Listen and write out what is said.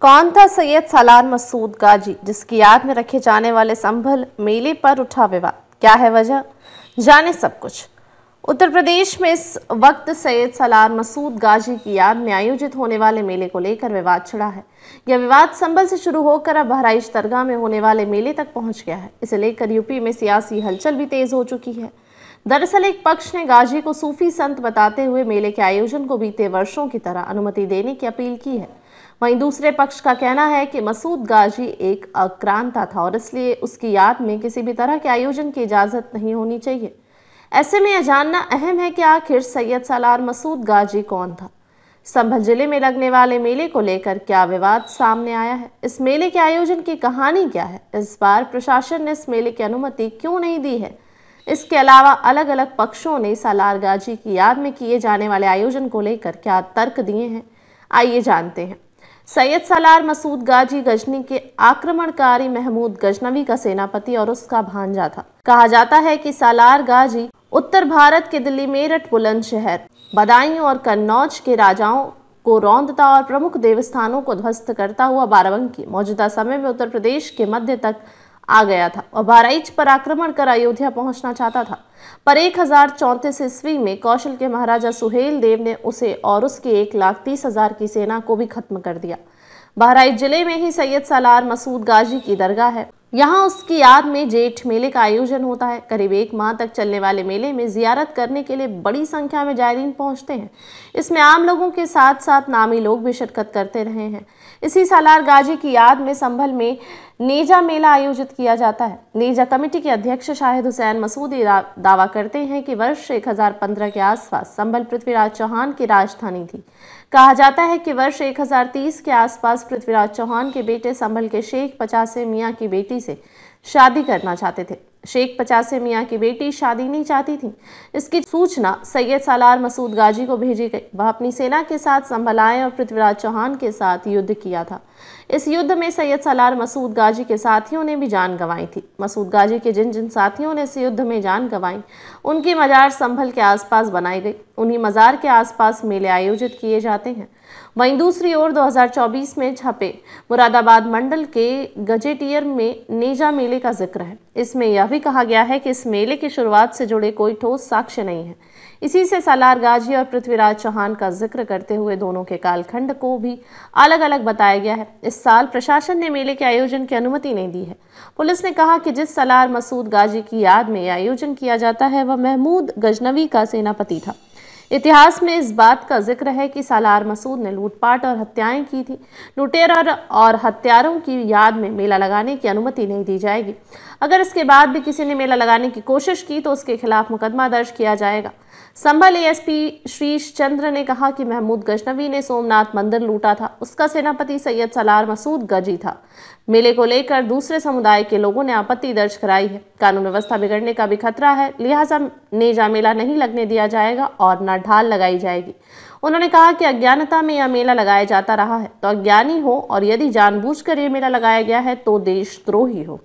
कौन था सैयद सालार मसूद गाजी, जिसकी याद में रखे जाने वाले संभल मेले पर उठा विवाद? क्या है वजह, जाने सब कुछ। उत्तर प्रदेश में इस वक्त सैयद सालार मसूद गाजी की याद में आयोजित होने वाले मेले को लेकर विवाद छिड़ा है। यह विवाद संभल से शुरू होकर अब बहराइच दरगाह में होने वाले मेले तक पहुंच गया है। इसे लेकर यूपी में सियासी हलचल भी तेज हो चुकी है। दरअसल एक पक्ष ने गाजी को सूफी संत बताते हुए मेले के आयोजन को बीते वर्षों की तरह अनुमति देने की अपील की है। वहीं दूसरे पक्ष का कहना है कि मसूद गाजी एक आक्रांता था और इसलिए उसकी याद में किसी भी तरह के आयोजन की इजाजत नहीं होनी चाहिए। ऐसे में यह जानना अहम है कि आखिर सैयद सालार मसूद गाजी कौन था। संभल जिले में लगने वाले मेले को लेकर क्या विवाद सामने आया है, इस मेले के आयोजन की कहानी क्या है, इस बार प्रशासन ने इस मेले की अनुमति क्यों नहीं दी है, इसके अलावा अलग अलग पक्षों ने सालार गाजी की याद में किए जाने वाले आयोजन को लेकर क्या तर्क दिए हैं, आइए जानते हैं। सैयद सालार मसूद गाजी गजनी के आक्रमणकारी महमूद गजनवी का सेनापति और उसका भांजा था। कहा जाता है कि सालार गाजी उत्तर भारत के दिल्ली, मेरठ, बुलंदशहर, बदायूं और कन्नौज के राजाओं को रौंदता और प्रमुख देवस्थानों को ध्वस्त करता हुआ बाराबंकी मौजूदा समय में उत्तर प्रदेश के मध्य तक आ गया था और बहराइच पर आक्रमण कर अयोध्या पहुंचना चाहता था। पर 1034 ईस्वी में कौशल के महाराजा सुहेल देव ने उसे और उसकी 1,30,000 की सेना को भी खत्म कर दिया। बहराइच जिले में ही सैयद सालार मसूद गाजी की दरगाह है। यहाँ उसकी याद में जेठ मेले का आयोजन होता है। करीब 1 माह तक चलने वाले मेले में जियारत करने के लिए बड़ी संख्या में जायरीन पहुंचते हैं। इसमें आम लोगों के साथ साथ नामी लोग भी शिरकत करते रहे हैं। इसी सालार गाजी की याद में संभल में नेजा मेला आयोजित किया जाता है। नेजा कमेटी के अध्यक्ष शाहिद हुसैन मसूदी दावा करते हैं कि वर्ष 1015 के आसपास संभल पृथ्वीराज चौहान की राजधानी थी। कहा जाता है कि वर्ष 1030 के आसपास पृथ्वीराज चौहान के बेटे संभल के शेख 50 मियाँ की बेटी से शादी करना चाहते थे। शेख 50 मियाँ की बेटी शादी नहीं चाहती थी। इसकी सूचना सैयद सालार मसूद गाजी को भेजी गई। वह अपनी सेना के साथ संभल आए और पृथ्वीराज चौहान के साथ युद्ध किया था। इस युद्ध में सैयद सालार मसूद गाजी के साथियों ने भी जान गंवाई थी। मसूद गाजी के जिन जिन साथियों ने इस युद्ध में जान गंवाई, उनकी मजार संभल के आसपास बनाई गई। उन्हीं मजार के आसपास मेले आयोजित किए जाते हैं। वहीं दूसरी ओर 2024 में छपे मुरादाबाद मंडल के गजेटियर में नेजा मेले का जिक्र है। इसमें यह भी कहा गया है कि इस मेले की शुरुआत से जुड़े कोई ठोस साक्ष्य नहीं है। इसी से सालार गाजी और पृथ्वीराज चौहान का जिक्र करते हुए दोनों के कालखंड को भी अलग अलग बताया गया है। इस साल प्रशासन ने मेले के आयोजन की अनुमति नहीं दी है। पुलिस ने कहा कि जिस सालार मसूद गाजी की याद में यह आयोजन किया जाता है वह महमूद गजनवी का सेनापति था। इतिहास में इस बात का जिक्र है कि सालार मसूद ने लूटपाट और हत्याएं की थी। लुटेरा और हत्यारों की याद में मेला लगाने की अनुमति नहीं दी जाएगी। अगर इसके बाद भी किसी ने मेला लगाने की कोशिश की तो उसके खिलाफ मुकदमा दर्ज किया जाएगा। संभल एएसपी श्रीश चंद्र ने कहा कि महमूद गजनवी ने सोमनाथ मंदिर लूटा था। उसका सेनापति सैयद सालार मसूद गाजी था। मेले को लेकर दूसरे समुदाय के लोगों ने आपत्ति दर्ज कराई है। कानून व्यवस्था बिगड़ने का भी खतरा है, लिहाजा नेजा मेला नहीं लगने दिया जाएगा और न ढाल लगाई जाएगी। उन्होंने कहा कि अज्ञानता में यह मेला लगाया जाता रहा है तो अज्ञानी हो, और यदि जानबूझकर यह मेला लगाया गया है तो देशद्रोही हो।